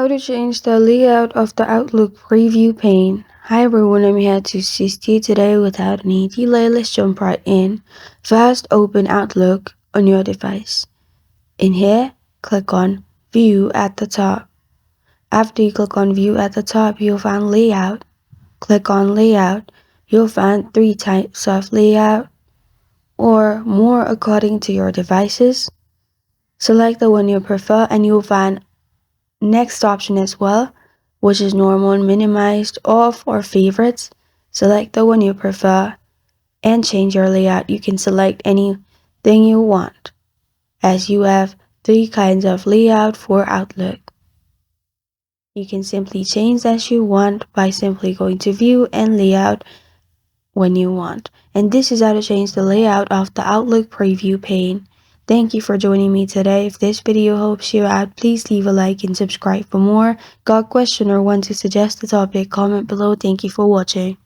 How to change the layout of the Outlook preview pane. Hi everyone, I'm here to assist you today without any delay. Let's jump right in. First, open Outlook on your device. In here, click on View at the top. After you click on View at the top, you'll find Layout. Click on Layout. You'll find 3 types of layout or more according to your devices. Select the one you prefer and you'll find next option as well, which is normal, minimized, off, or favorites. Select the one you prefer and change your layout. You can select anything you want, as you have 3 kinds of layout for Outlook. You can simply change as you want by simply going to View and Layout when you want. And this is how to change the layout of the Outlook preview pane. Thank you for joining me today. If this video helps you out, please leave a like and subscribe for more. Got a question or want to suggest a topic? Comment below. Thank you for watching.